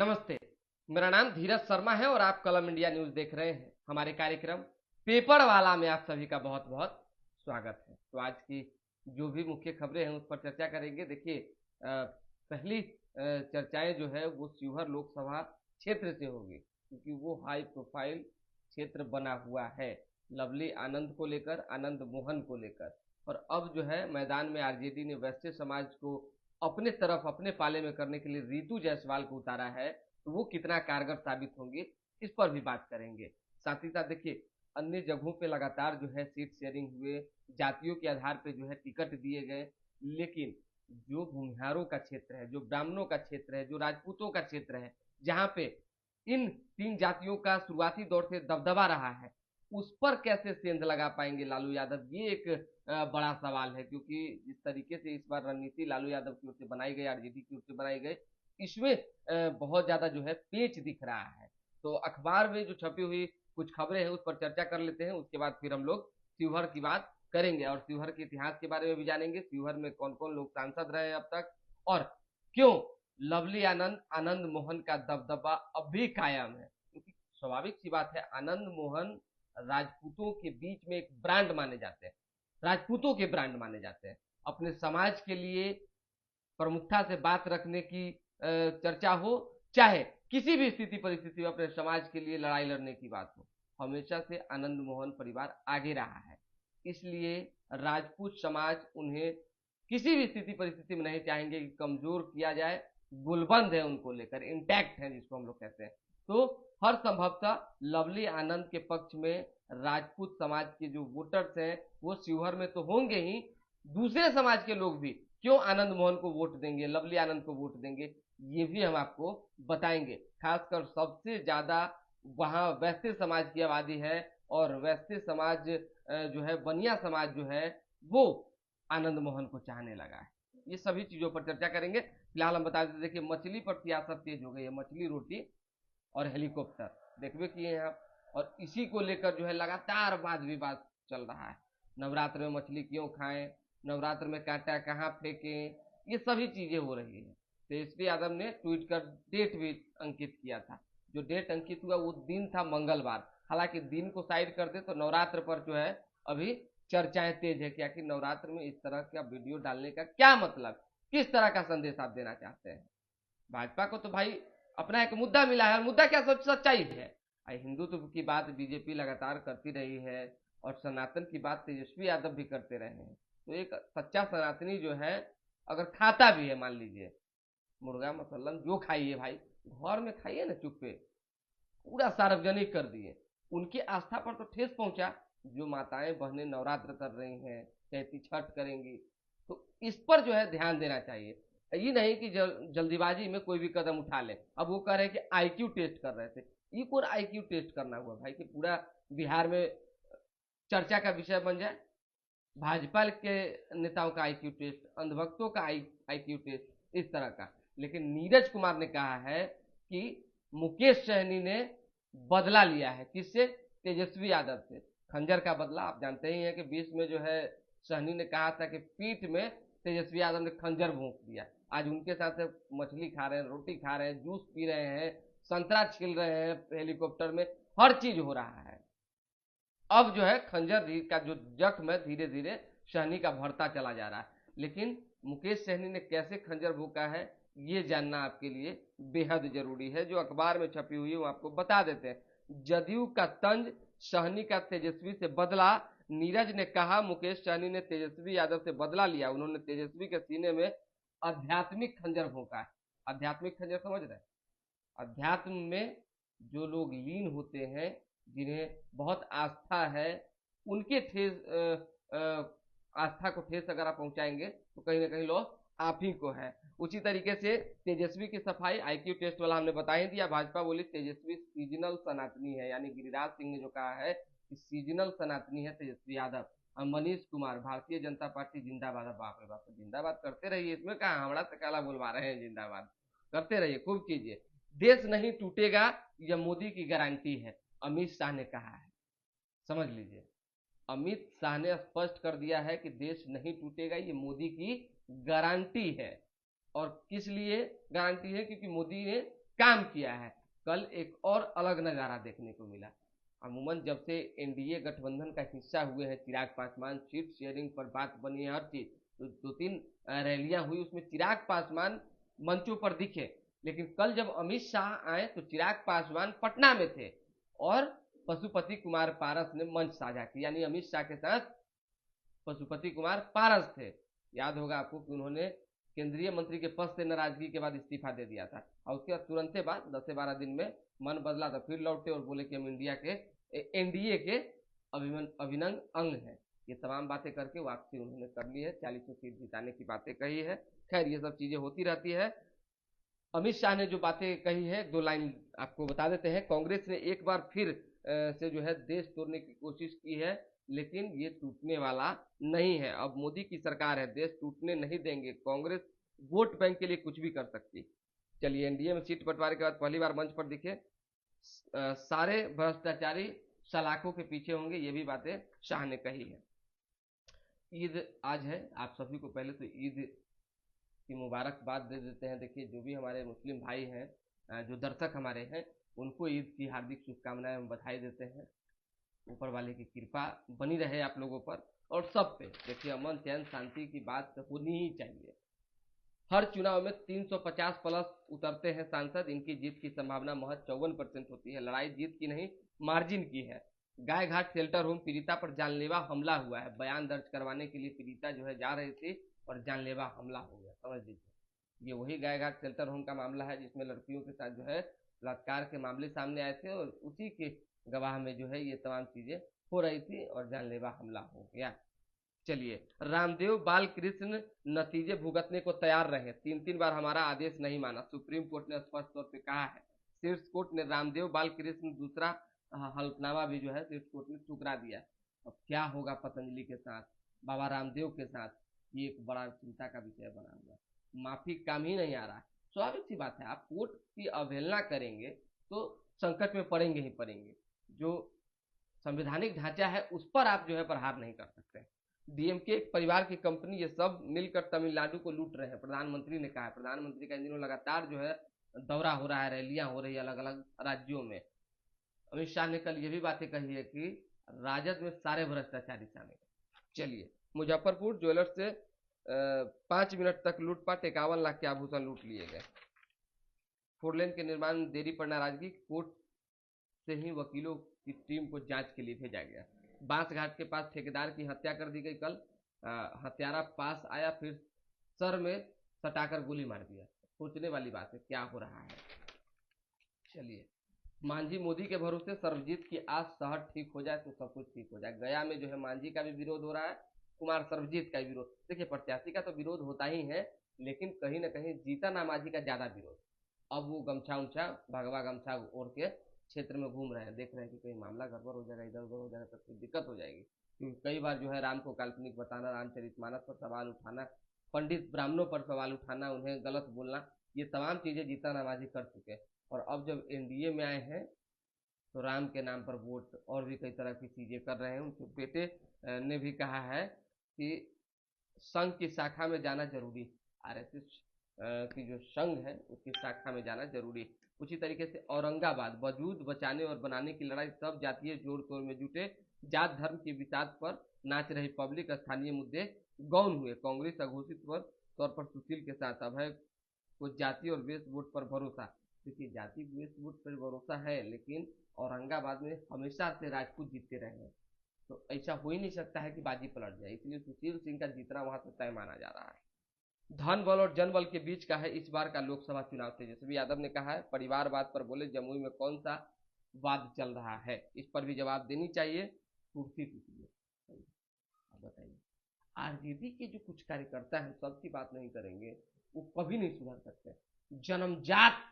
नमस्ते। मेरा नाम धीरज शर्मा है और आप कलम इंडिया न्यूज देख रहे हैं। हमारे कार्यक्रम पेपर वाला में आप सभी का बहुत बहुत स्वागत है। तो आज की जो भी मुख्य खबरें हैं उस पर चर्चा करेंगे। देखिए, पहली चर्चाएं जो है वो शिवहर लोकसभा क्षेत्र से होगी, क्योंकि वो हाई प्रोफाइल क्षेत्र बना हुआ है लवली आनंद को लेकर, आनंद मोहन को लेकर। और अब जो है मैदान में आरजेडी ने वैश्य समाज को अपने तरफ अपने पाले में करने के लिए रितु जायसवाल को उतारा है, तो वो कितना कारगर साबित होंगे इस पर भी बात करेंगे। साथ ही साथ देखिए, अन्य जगहों पे लगातार जो है सीट शेयरिंग हुए, जातियों के आधार पे जो है टिकट दिए गए, लेकिन जो भूमिहारों का क्षेत्र है, जो ब्राह्मणों का क्षेत्र है, जो राजपूतों का क्षेत्र है, जहाँ पे इन तीन जातियों का शुरुआती दौर से दबदबा रहा है, उस पर कैसे सेंध लगा पाएंगे लालू यादव, ये एक बड़ा सवाल है। क्योंकि जिस तरीके से इस बार रणनीति लालू यादव की ओर से बनाई गई, आरजेडी की ओर से बनाई गई, इसमें बहुत ज्यादा जो है पेच दिख रहा है। तो अखबार में जो छपी हुई कुछ खबरें हैं उस पर चर्चा कर लेते हैं, उसके बाद फिर हम लोग शिवहर की बात करेंगे और शिवहर के इतिहास के बारे में भी जानेंगे। शिवहर में कौन कौन लोग सांसद रहे हैं अब तक, और क्यों लवली आनंद, आनंद मोहन का दबदबा अब भी कायम है। क्योंकि स्वाभाविक सी बात है, आनंद मोहन राजपूतों के बीच में एक ब्रांड माने जाते हैं, राजपूतों के ब्रांड माने जाते हैं। अपने समाज के लिए प्रमुखता से बात रखने की चर्चा हो, चाहे किसी भी स्थिति परिस्थिति में अपने समाज के लिए लड़ाई लड़ने की बात हो, हमेशा से आनंद मोहन परिवार आगे रहा है। इसलिए राजपूत समाज उन्हें किसी भी स्थिति परिस्थिति में नहीं चाहेंगे कि कमजोर किया जाए। गुलबंद है उनको लेकर, इंटैक्ट है जिसको हम लोग कहते हैं। तो हर संभवतः लवली आनंद के पक्ष में राजपूत समाज के जो वोटर्स हैं वो शिवहर में तो होंगे ही, दूसरे समाज के लोग भी क्यों आनंद मोहन को वोट देंगे, लवली आनंद को वोट देंगे, ये भी हम आपको बताएंगे। खासकर सबसे ज्यादा वहां वैश्य समाज की आबादी है और वैश्य समाज जो है, बनिया समाज जो है, वो आनंद मोहन को चाहने लगा है। ये सभी चीजों पर चर्चा करेंगे। फिलहाल हम बता देते, देखिए मछली पर सियासत तेज हो गई है। मछली, रोटी और हेलीकॉप्टर देखबे किए हैं आप, और इसी को लेकर जो है लगातार वाद विवाद चल रहा है। नवरात्र में मछली क्यों खाएं, नवरात्र में कांटा कहाँ फेंकें, ये सभी चीजें हो रही है। तेजस्वी यादव ने ट्वीट कर डेट भी अंकित किया था। जो डेट अंकित हुआ वो दिन था मंगलवार। हालांकि दिन को साइड कर दे तो नवरात्र पर जो है अभी चर्चाएं तेज है कि आखिर नवरात्र में इस तरह का वीडियो डालने का क्या मतलब, किस तरह का संदेश आप देना चाहते हैं। भाजपा को तो भाई अपना एक मुद्दा मिला है, और मुद्दा क्या, सच्चाई है। हिंदुत्व की बात बीजेपी लगातार करती रही है और सनातन की बात तेजस्वी यादव भी करते रहे हैं। तो एक सच्चा सनातनी जो है, अगर खाता भी है, मान लीजिए मुर्गा मसल्लम जो खाइए भाई, घर में खाइए ना चुप्पे, पूरा सार्वजनिक कर दिए, उनकी आस्था पर तो ठेस पहुंचा। जो माताएं बहनें नवरात्र कर रही हैं, कहती छठ करेंगी, तो इस पर जो है ध्यान देना चाहिए। ये नहीं कि जल्दीबाजी में कोई भी कदम उठा ले। अब वो कह रहे हैं कि आईक्यू टेस्ट कर रहे थे, ये कौन आईक्यू टेस्ट करना हुआ भाई कि पूरा बिहार में चर्चा का विषय बन जाए। भाजपा के नेताओं का आईक्यू टेस्ट, अंधभक्तों का आईक्यू टेस्ट, इस तरह का। लेकिन नीरज कुमार ने कहा है कि मुकेश सहनी ने बदला लिया है, किससे, तेजस्वी यादव से। खंजर का बदला आप जानते ही हैं कि 20 में जो है सहनी ने कहा था कि पीठ में तेजस्वी यादव ने खंजर भोंक दिया। आज उनके साथ मछली खा रहे हैं, रोटी खा रहे हैं, जूस पी रहे हैं, संतरा छिल रहे हैं हेलीकॉप्टर में, हर चीज हो रहा है। अब जो है खंजर का जो जख्म है धीरे धीरे सहनी का भरता चला जा रहा है। लेकिन मुकेश सहनी ने कैसे खंजर भोंका है ये जानना आपके लिए बेहद जरूरी है। जो अखबार में छपी हुई है वो आपको बता देते हैं। जदयू का तंज, सहनी का तेजस्वी से बदला। नीरज ने कहा मुकेश सहनी ने तेजस्वी यादव से बदला लिया, उन्होंने तेजस्वी के सीने में आध्यात्मिक खंजर भोंका है। आध्यात्मिक खंजर समझ रहे हैं? अध्यात्म में जो लोग लीन होते हैं, जिन्हें बहुत आस्था है, उनके ठेस आस्था को ठेस अगर आप पहुंचाएंगे तो कहीं ना कहीं लोग आप ही को है। उसी तरीके से तेजस्वी की सफाई आईक्यू टेस्ट वाला हमने बता ही दिया। भाजपा बोली तेजस्वी सीजनल सनातनी है, यानी गिरिराज सिंह ने जो कहा है कि सीजनल सनातनी है तेजस्वी यादव। और मनीष कुमार, भारतीय जनता पार्टी जिंदाबाद। बाप रे बाप, जिंदाबाद करते रहिए, इसमें कहा हमारा तकाला बुलवा रहे हैं, जिंदाबाद करते रहिए, खूब कीजिए। देश नहीं टूटेगा, यह मोदी की गारंटी है, अमित शाह ने कहा है। समझ लीजिए, अमित शाह ने स्पष्ट कर दिया है कि देश नहीं टूटेगा, ये मोदी की गारंटी है। और किस लिए गारंटी है? क्योंकि मोदी ने काम किया है। कल एक और अलग नज़ारा देखने को मिला। अमूमन जब से एनडीए गठबंधन का हिस्सा हुए हैं चिराग पासवान, सीट शेयरिंग पर बात बनी है, हर चीज, तो 2-3 रैलियां हुई, उसमें चिराग पासवान मंचों पर दिखे। लेकिन कल जब अमित शाह आए तो चिराग पासवान पटना में थे और पशुपति कुमार पारस ने मंच साझा किया, यानी अमित शाह के साथ पशुपति कुमार पारस थे। याद होगा आपको कि उन्होंने केंद्रीय मंत्री के पद से नाराजगी के बाद इस्तीफा दे दिया था और उसके बाद तुरंत बाद 10 से 12 दिन में मन बदला था, फिर लौटे और बोले कि हम इंडिया के एनडीए के अभिन्न अंग है। ये तमाम बातें करके वापसी उन्होंने कर ली है, 40 सीट जिताने की बातें कही है। खैर ये सब चीजें होती रहती है। अमित शाह ने जो बातें कही है, 2 लाइन आपको बता देते हैं। कांग्रेस ने एक बार फिर से जो है देश तोड़ने की कोशिश की है, लेकिन ये टूटने वाला नहीं है। अब मोदी की सरकार है, देश टूटने नहीं देंगे। कांग्रेस वोट बैंक के लिए कुछ भी कर सकती। चलिए, एनडीए में सीट बंटवारे के बाद पहली बार मंच पर दिखे। सारे भ्रष्टाचारी सलाखों के पीछे होंगे, ये भी बातें शाह ने कही है। ईद आज है, आप सभी को पहले तो ईद की मुबारकबाद दे देते हैं। देखिए, जो भी हमारे मुस्लिम भाई हैं, जो दर्शक हमारे हैं, उनको ईद की हार्दिक शुभकामनाएं, हम बधाई देते हैं। ऊपर वाले की कृपा बनी रहे आप लोगों पर और सब पे। देखिए, अमन चैन शांति की बात होनी ही चाहिए। हर चुनाव में 350 प्लस उतरते हैं सांसद, इनकी जीत की संभावना महज 54% होती है। लड़ाई जीत की नहीं, मार्जिन की है। गाय घाट शेल्टर होम पीड़िता पर जानलेवा हमला हुआ है। बयान दर्ज करवाने के लिए पीड़िता जो है जा रही थी और जानलेवा हमला हो गया, समझ लीजिए। ये वही गाय घाट शेल्टर होम का मामला है जिसमें लड़कियों के साथ जो है बलात्कार के मामले सामने आए थे और उसी के गवाह में जो है ये तमाम चीजें हो रही थी और जानलेवा हमला हो गया। चलिए, रामदेव बालकृष्ण नतीजे भुगतने को तैयार रहे, 3 बार हमारा आदेश नहीं माना, सुप्रीम कोर्ट ने स्पष्ट तौर पे कहा है। शीर्ष कोर्ट ने रामदेव बालकृष्ण दूसरा हल्फनामा भी जो है शीर्ष कोर्ट ने ठुकरा दिया। अब क्या होगा पतंजलि के साथ, बाबा रामदेव के साथ, ये एक बड़ा चिंता का विषय बना हुआ। माफी काम ही नहीं आ रहा है। स्वाभाविक सी बात है, आप कोर्ट की अवहेलना करेंगे तो संकट में पड़ेंगे ही पड़ेंगे। जो संवैधानिक ढांचा है उस पर आप जो है प्रहार नहीं कर सकते। डीएमके परिवार की कंपनी, ये सब मिलकर तमिलनाडु को लूट रहे हैं, प्रधानमंत्री ने कहा है। प्रधानमंत्री का इन दिनों लगातार जो है दौरा हो रहा है, रैलियां हो रही है अलग अलग राज्यों में। अमित शाह ने कल ये भी बातें कही है कि राजद में सारे भ्रष्टाचारी शामिल है। चलिए, मुजफ्फरपुर ज्वेलर्स से 5 मिनट तक लूटपाट, 51 लाख के आभूषण लूट लिए गए। 4 लेन के निर्माण में देरी पर नाराजगी, कोर्ट से ही वकीलों की टीम को जांच के लिए भेजा गया। बांसघाट के पास ठेकेदार की हत्या कर दी गई कल। हत्यारा पास आया, फिर सर में सटाकर गोली मार दिया। सोचने वाली बात है, क्या हो रहा है। चलिए, मांझी मोदी के भरोसे, सर्वजीत की आस शहर ठीक हो जाए तो सब कुछ ठीक हो जाए। गया में जो है मांझी का भी विरोध हो रहा है, कुमार सर्वजीत का भी विरोध। देखिए, प्रत्याशी का तो विरोध होता ही है, लेकिन कहीं ना कहीं जीतन राम मांझी का ज्यादा विरोध। अब वो गमछा उमछा, भगवा गमछा ओढ़ के क्षेत्र में घूम रहे हैं, देख रहे हैं कि कहीं मामला गड़बड़ हो जाएगा, इधर उधर हो जाएगा, तब दिक्कत हो जाएगी। क्योंकि कई बार जो है राम को काल्पनिक बताना, रामचरितमानस पर सवाल उठाना, पंडित ब्राह्मणों पर सवाल उठाना, उन्हें गलत बोलना, ये तमाम चीजें जीतन राम मांझी कर चुके हैं। और अब जब एनडीए में आए हैं तो राम के नाम पर वोट और भी कई तरह की चीजें कर रहे हैं। उनके बेटे ने भी कहा है कि संघ की शाखा में जाना जरूरी, आरएसएस की जो संघ है उसकी शाखा में जाना जरूरी। उसी तरीके से औरंगाबाद, वजूद बचाने और बनाने की लड़ाई, सब जातीय जोड़ तोड़ में जुटे, जात धर्म के विषाद पर नाच रही पब्लिक, स्थानीय मुद्दे गौन हुए। कांग्रेस अघोषित तौर पर सुशील के साथ, अभय को जाति और वेस्ट वोट पर भरोसा। देखिए, जाति वेस्ट वोट पर भरोसा है, लेकिन औरंगाबाद में हमेशा से राजपूत जीतते रहे हैं, तो ऐसा हो ही नहीं सकता है कि बाजी पलट जाए, इसलिए सुशील सिंह का जीतना वहां से तय माना जा रहा है। धन बल और जनबल के बीच का है इस बार का लोकसभा चुनाव। तेजस्वी यादव ने कहा है, परिवारवाद पर बोले, जमुई में कौन सा वाद चल रहा है, इस पर भी जवाब देनी चाहिए। कुर्सी टूटी है, अब बताइए। आरजेडी के जो कुछ कार्यकर्ता हैं, सबकी बात नहीं करेंगे, वो कभी नहीं सुधर सकते। जन्मजात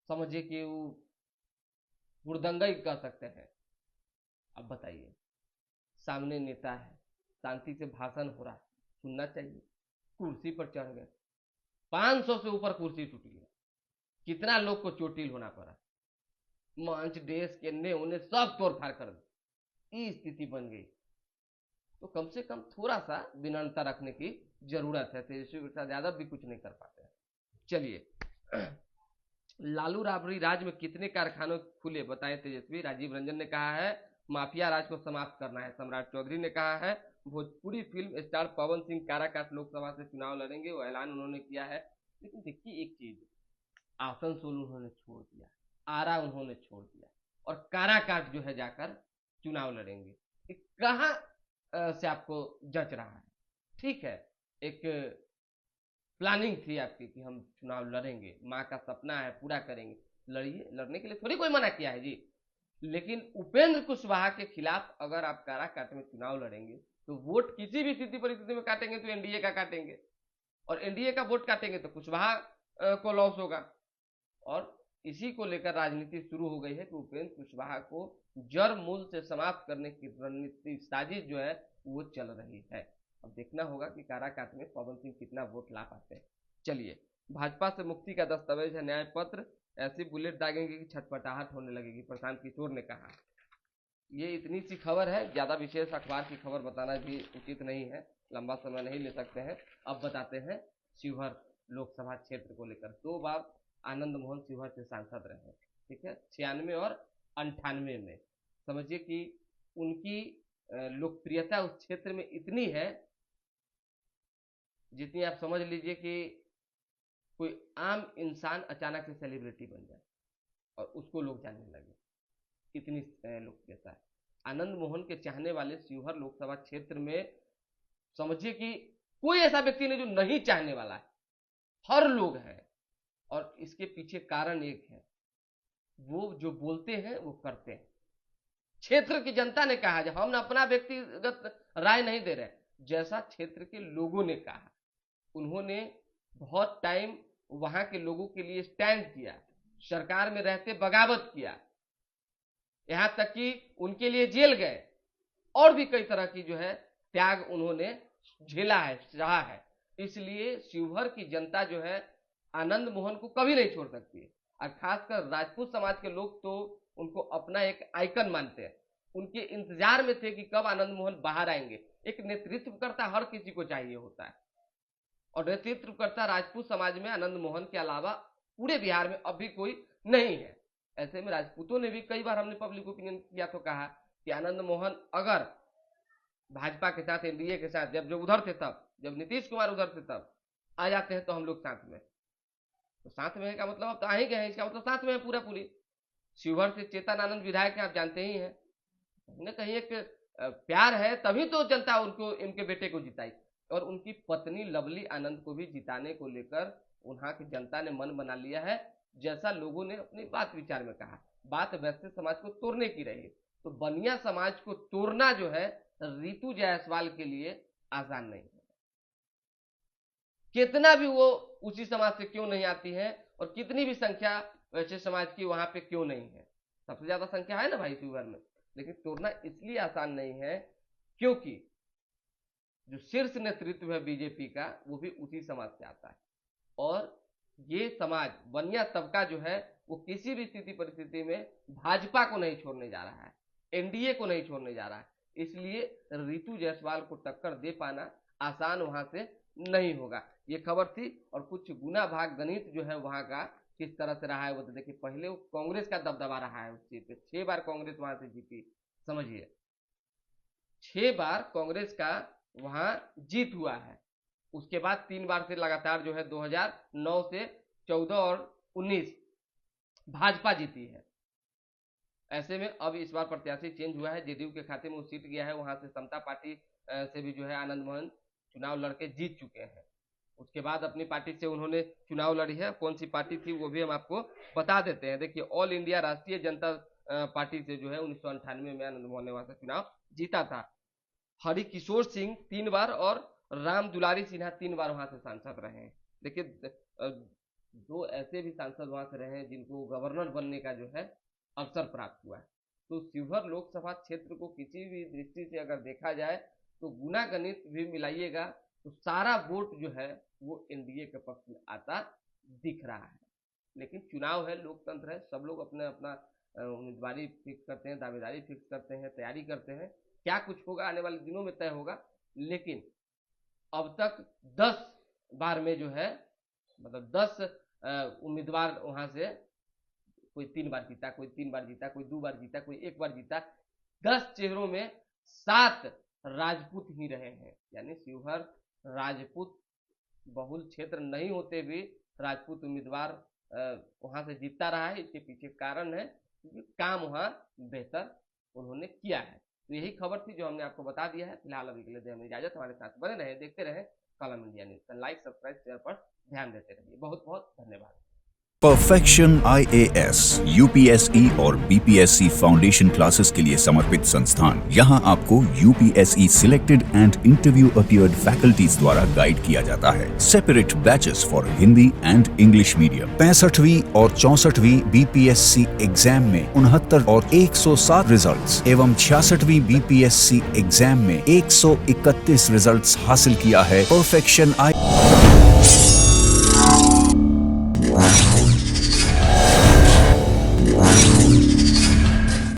समझिए कि वो हुड़दंगा ही कह सकते हैं। अब बताइए, सामने नेता है, शांति से भाषण हो रहा है, सुनना चाहिए। कुर्सी पर चढ़ गए, 500 से ऊपर कुर्सी टूट गई, कितना लोग को चोटिल होना पड़ा, मंच डेस्क के उन्हें सब तोड़ फाड़ कर दी, स्थिति बन गई। तो कम से कम थोड़ा सा विनम्रता रखने की जरूरत है। तेजस्वी प्रसाद यादव भी कुछ नहीं कर पाते हैं। चलिए, लालू राबड़ी राज में कितने कारखाने खुले बताएं तेजस्वी। राजीव रंजन ने कहा है माफिया राज को समाप्त करना है। सम्राट चौधरी ने कहा है भोजपुरी फिल्म स्टार पवन सिंह काराकाट लोकसभा से चुनाव लड़ेंगे, वो ऐलान उन्होंने किया है। लेकिन देखिए एक चीज, आसनसोल उन्होंने छोड़ दिया, आरा उन्होंने छोड़ दिया, और काराकाट जो है जाकर चुनाव लड़ेंगे। कहाँ से आपको जच रहा है? ठीक है, एक प्लानिंग थी आपकी कि हम चुनाव लड़ेंगे, माँ का सपना है पूरा करेंगे, लड़िए, लड़ने के लिए थोड़ी कोई मना किया है जी। लेकिन उपेंद्र कुशवाहा के खिलाफ अगर आप काराकाट में चुनाव लड़ेंगे तो वोट किसी भी स्थिति परिस्थिति में काटेंगे तो एनडीए का काटेंगे, और एनडीए का वोट काटेंगे तो कुशवाहा को लॉस होगा। और इसी को लेकर राजनीति शुरू हो गई है कि उपेंद्र कुशवाहा को जड़ मूल से समाप्त करने की रणनीति साजिश जो है वो चल रही है। अब देखना होगा कि काराकाट में पवन सिंह कितना वोट ला पाते हैं। चलिए, भाजपा से मुक्ति का दस्तावेज है न्याय पत्र, ऐसी बुलेट दागेंगे कि छटपटाहट होने लगेगी, प्रशांत किशोर ने कहा। ये इतनी सी खबर है, ज्यादा विशेष अखबार की खबर बताना भी उचित नहीं है, लंबा समय नहीं ले सकते हैं। अब बताते हैं शिवहर लोकसभा क्षेत्र को लेकर। 2 बार आनंद मोहन शिवहर से सांसद रहे, ठीक है, 96 और 98 में। समझिए कि उनकी लोकप्रियता उस क्षेत्र में इतनी है जितनी आप समझ लीजिए कि कोई आम इंसान अचानक से सेलिब्रिटी बन जाए और उसको लोग जानने लगे, इतनी लोकप्रियता है। आनंद मोहन के चाहने वाले शिवहर लोकसभा क्षेत्र में समझिए कि कोई ऐसा व्यक्ति नहीं जो नहीं चाहने वाला है, हर लोग हैं। और इसके पीछे कारण एक है, वो जो बोलते हैं वो करते हैं। क्षेत्र की जनता ने कहा, जब हम अपना व्यक्तिगत राय नहीं दे रहे, जैसा क्षेत्र के लोगों ने कहा, उन्होंने बहुत टाइम वहां के लोगों के लिए स्टैंड किया, सरकार में रहते बगावत किया, यहां तक कि उनके लिए जेल गए, और भी कई तरह की जो है त्याग उन्होंने झेला है, सहा है। इसलिए शिवहर की जनता जो है आनंद मोहन को कभी नहीं छोड़ सकती है, और खासकर राजपूत समाज के लोग तो उनको अपना एक आइकन मानते हैं। उनके इंतजार में थे कि कब आनंद मोहन बाहर आएंगे। एक नेतृत्वकर्ता हर किसी को चाहिए होता है, और नेतृत्वकर्ता राजपूत समाज में आनंद मोहन के अलावा पूरे बिहार में अभी कोई नहीं है। ऐसे में राजपूतों ने भी कई बार, हमने पब्लिक ओपिनियन किया तो कहा कि आनंद मोहन अगर भाजपा के साथ, एनडीए के साथ, जब जो उधर थे तब, जब नीतीश कुमार उधर थे तब आ जाते हैं तो हम लोग साथ में, तो साथ में का मतलब अब तो आ ही गए हैं, इसका मतलब साथ में है पूरा पूरी। शिवहर से चेतन आनंद विधायक हैं, आप जानते ही हैं, कहीं ना कहीं एक प्यार है, तभी तो जनता उनको, इनके बेटे को जिताई। और उनकी पत्नी लवली आनंद को भी जिताने को लेकर वहां की जनता ने मन बना लिया है, जैसा लोगों ने अपनी बात विचार में कहा। बात वैश्य समाज को तोड़ने की रही है, तो बनिया समाज को तोड़ना जो है रितु जायसवाल के लिए आसान नहीं है। कितना भी वो उसी समाज से क्यों नहीं आती है, और कितनी भी संख्या वैश्य समाज की वहां पे क्यों नहीं है, सबसे ज्यादा संख्या है ना भाई शिवहर में, लेकिन तोड़ना इसलिए आसान नहीं है क्योंकि जो शीर्ष नेतृत्व है बीजेपी का वो भी उसी समाज से आता है। और ये समाज, बनिया तबका जो है, वो किसी भी स्थिति परिस्थिति में भाजपा को नहीं छोड़ने जा रहा है, एनडीए को नहीं छोड़ने जा रहा है। इसलिए रितु जायसवाल को टक्कर दे पाना आसान वहां से नहीं होगा। ये खबर थी। और कुछ गुना भाग गणित जो है वहां का किस तरह से रहा है वो तो देखिए। पहले वो कांग्रेस का दबदबा रहा है उस सीट पे, 6 बार कांग्रेस वहां से जीती, समझिए 6 बार कांग्रेस का वहां जीत हुआ है। उसके बाद 3 बार से लगातार जो है 2009 से 14 और 19 भाजपा जीती है। ऐसे में अब इस बार प्रत्याशी चेंज हुआ है, जेडीयू के खाते में वो सीट गया है, वहां से समता पार्टी से भी जो है आनंद मोहन चुनाव लड़के जीत चुके हैं। उसके बाद अपनी पार्टी से उन्होंने चुनाव लड़ी है, कौन सी पार्टी थी वो भी हम आपको बता देते हैं। देखिए, ऑल इंडिया राष्ट्रीय जनता पार्टी से जो है 1998 में आनंद मोहन ने वहां से चुनाव जीता था। हरि किशोर सिंह 3 बार और राम दुलारी सिन्हा 3 बार वहां से सांसद रहे हैं। देखिए, 2 ऐसे भी सांसद वहां से रहे हैं जिनको गवर्नर बनने का जो है अवसर प्राप्त हुआ है। तो शिवहर लोकसभा क्षेत्र को किसी भी दृष्टि से अगर देखा जाए तो गुना गणित भी मिलाइएगा तो सारा वोट जो है वो एनडीए के पक्ष में आता दिख रहा है। लेकिन चुनाव है, लोकतंत्र है, सब लोग अपने अपना उम्मीदवारी फिक्स करते हैं, दावेदारी फिक्स करते हैं, तैयारी करते हैं। क्या कुछ होगा आने वाले दिनों में तय होगा। लेकिन अब तक 10 बार में जो है, मतलब 10 उम्मीदवार वहां से कोई 3 बार जीता, कोई 3 बार जीता, कोई 2 बार जीता, कोई 1 बार जीता। 10 चेहरों में 7 राजपूत ही रहे हैं, यानी शिवहर राजपूत बहुल क्षेत्र नहीं होते भी राजपूत उम्मीदवार वहां से जीतता रहा है। इसके पीछे कारण है कि काम वहां बेहतर उन्होंने किया है। तो यही खबर थी जो हमने आपको बता दिया है। फिलहाल अभी के लिए हमें इजाजत, हमारे साथ बने रहे, देखते रहे Kalam India News. Like, subscribe, share पर ध्यान देते रहिए। बहुत बहुत धन्यवाद। परफेक्शन IAS, UPSE और BPSC फाउंडेशन क्लासेस के लिए समर्पित संस्थान। यहाँ आपको UPSE selected and interview appeared faculties द्वारा गाइड किया जाता है। Separate batches for Hindi and English medium. 65वीं और 64वीं BPSC एग्जाम में 69 और 107 रिजल्ट्स एवं 66वीं BPSC एग्जाम में 131 रिजल्ट्स हासिल किया है परफेक्शन